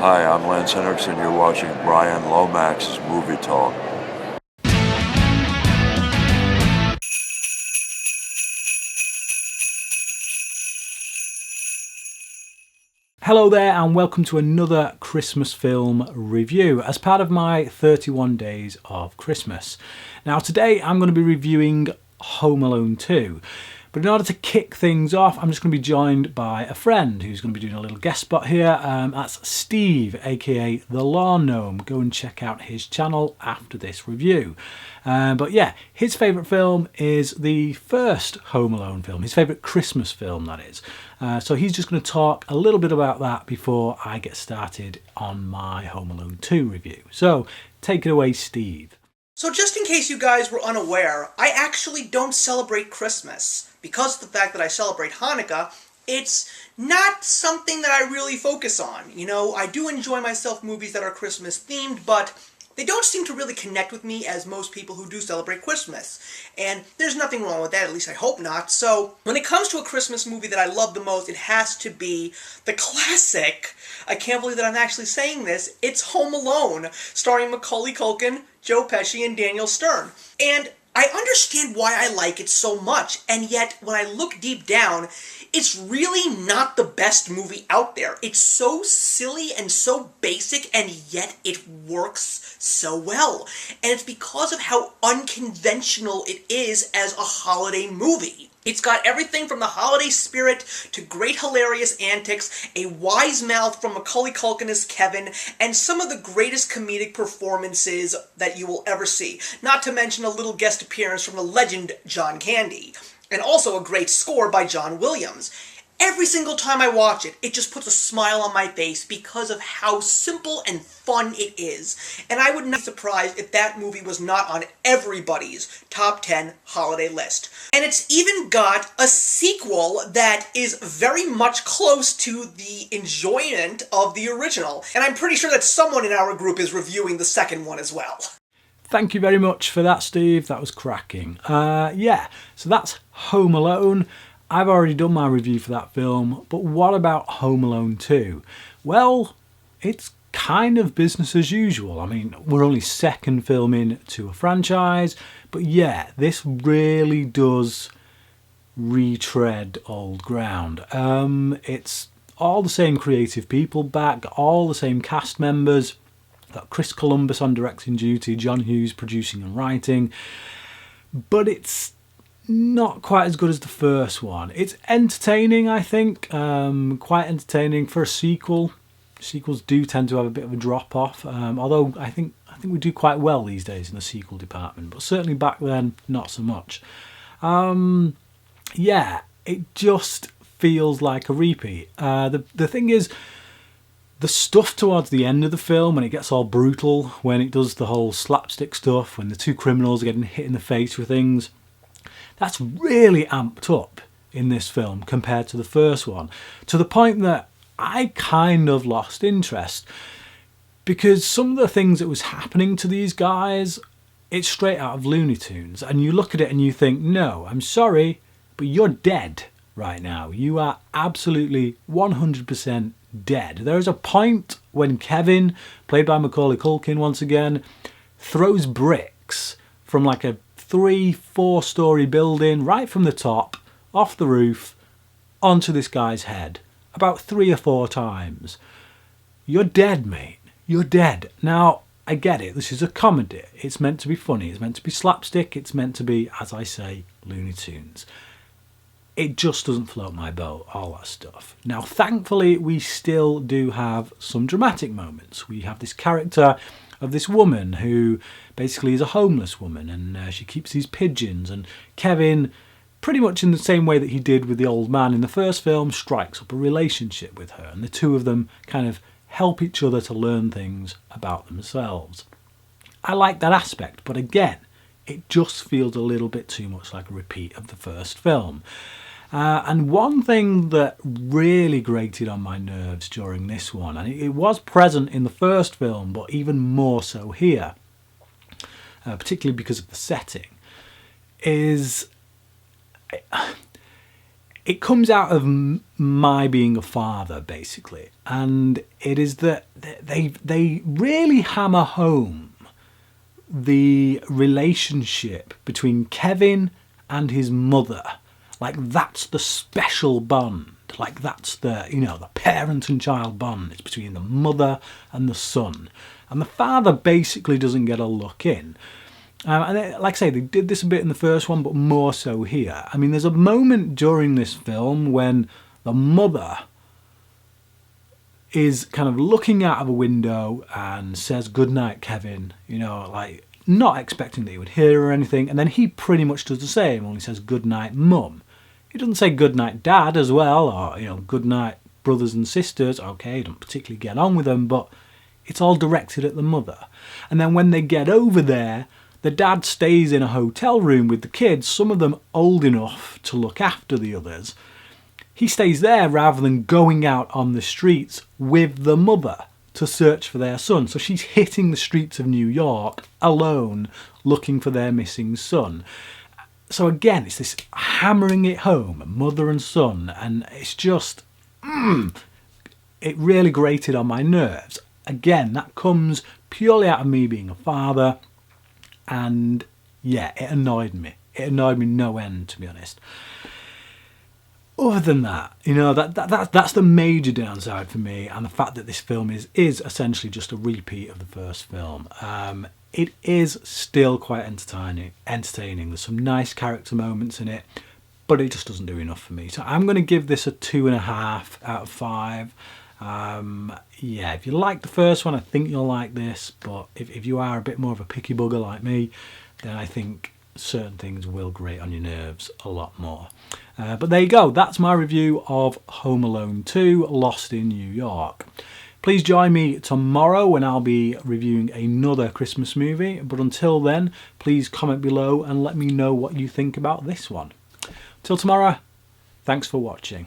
Hi, I'm Lance Hendricks, and you're watching Brian Lomax's Movie Talk. Hello there and welcome to another Christmas film review as part of my 31 Days of Christmas. Now today I'm going to be reviewing Home Alone 2. But in order to kick things off, I'm just going to be joined by a friend who's going to be doing a little guest spot here. That's Steve, aka The Lawn Gnome. Go and check out his channel after this review. But yeah, his favourite film is the first Home Alone film, his favourite Christmas film, that is. So he's just going to talk a little bit about that before I get started on my Home Alone 2 review. So take it away, Steve. So just in case you guys were unaware, I actually don't celebrate Christmas. Because of the fact that I celebrate Hanukkah, it's not something that I really focus on. You know, I do enjoy myself movies that are Christmas themed, but they don't seem to really connect with me as most people who do celebrate Christmas. And there's nothing wrong with that, at least I hope not. So when it comes to a Christmas movie that I love the most, it has to be the classic, I can't believe that I'm actually saying this, it's Home Alone, starring Macaulay Culkin, Joe Pesci, and Daniel Stern. And I understand why I like it so much, and yet when I look deep down, it's really not the best movie out there. It's so silly and so basic, and yet it works so well. And it's because of how unconventional it is as a holiday movie. It's got everything from the holiday spirit to great hilarious antics, a wise mouth from Macaulay Culkin as Kevin, and some of the greatest comedic performances that you will ever see. Not to mention a little guest appearance from the legend John Candy. And also a great score by John Williams. Every single time I watch it, it just puts a smile on my face because of how simple and fun it is. And I would not be surprised if that movie was not on everybody's top 10 holiday list. And it's even got a sequel that is very much close to the enjoyment of the original. And I'm pretty sure that someone in our group is reviewing the second one as well. Thank you very much for that, Steve. That was cracking. Yeah, so that's Home Alone. I've already done my review for that film, but what about Home Alone 2? Well, it's kind of business as usual. I mean, we're only second film into a franchise, but yeah, this really does retread old ground. It's all the same creative people back, all the same cast members. Got Chris Columbus on directing duty, John Hughes producing and writing, but it's not quite as good as the first one. It's entertaining, I think, quite entertaining for a sequel. Sequels do tend to have a bit of a drop off, although I think we do quite well these days in the sequel department, but certainly back then not so much. Yeah, it just feels like a repeat. The thing is, the stuff towards the end of the film, when it gets all brutal, when it does the whole slapstick stuff, when the two criminals are getting hit in the face with things, that's really amped up in this film compared to the first one, to the point that I kind of lost interest, because some of the things that was happening to these guys, it's straight out of Looney Tunes, and you look at it and you think, no, I'm sorry, but you're dead right now. You are absolutely 100% dead. There is a point when Kevin, played by Macaulay Culkin once again, throws bricks from like a 3-4 story building right from the top, off the roof, onto this guy's head about 3 or 4 times. You're dead, mate. You're dead. Now, I get it. This is a comedy. It's meant to be funny. It's meant to be slapstick. It's meant to be, as I say, Looney Tunes. It just doesn't float my boat, all that stuff. Now, thankfully, we still do have some dramatic moments. We have this character of this woman who basically is a homeless woman, and she keeps these pigeons, and Kevin, pretty much in the same way that he did with the old man in the first film, strikes up a relationship with her, and the two of them kind of help each other to learn things about themselves. I like that aspect, but again, it just feels a little bit too much like a repeat of the first film. And one thing that really grated on my nerves during this one, and it was present in the first film, but even more so here, particularly because of the setting, is it comes out of my being a father, basically, and it is that they really hammer home the relationship between Kevin and his mother. Like, that's the special bond. Like, that's the, you know, the parent and child bond. It's between the mother and the son. And the father basically doesn't get a look in. Like I say, they did this a bit in the first one, but more so here. I mean, there's a moment during this film when the mother is kind of looking out of a window and says, "Good night, Kevin," you know, like not expecting that he would hear or anything. And then he pretty much does the same, only says, "Good night, Mum." He doesn't say "Good night, Dad" as well, or, you know, "Good night, brothers and sisters." Okay, don't particularly get on with them, but it's all directed at the mother. And then when they get over there, the dad stays in a hotel room with the kids, some of them old enough to look after the others. He stays there rather than going out on the streets with the mother to search for their son. So she's hitting the streets of New York alone, looking for their missing son. So again, it's this hammering it home, mother and son, and it's just, it really grated on my nerves. Again, that comes purely out of me being a father, and yeah, it annoyed me. It annoyed me no end, to be honest. Other than that, you know, that's the major downside for me, and the fact that this film is essentially just a repeat of the first film. It is still quite entertaining. There's some nice character moments in it, but it just doesn't do enough for me. So I'm going to give this a 2.5 out of 5. Yeah, if you like the first one, I think you'll like this, but if you are a bit more of a picky bugger like me, then I think certain things will grate on your nerves a lot more. But there you go, that's my review of Home Alone 2 Lost in New York. Please join me tomorrow when I'll be reviewing another Christmas movie, but until then, please comment below and let me know what you think about this one. Till tomorrow, thanks for watching.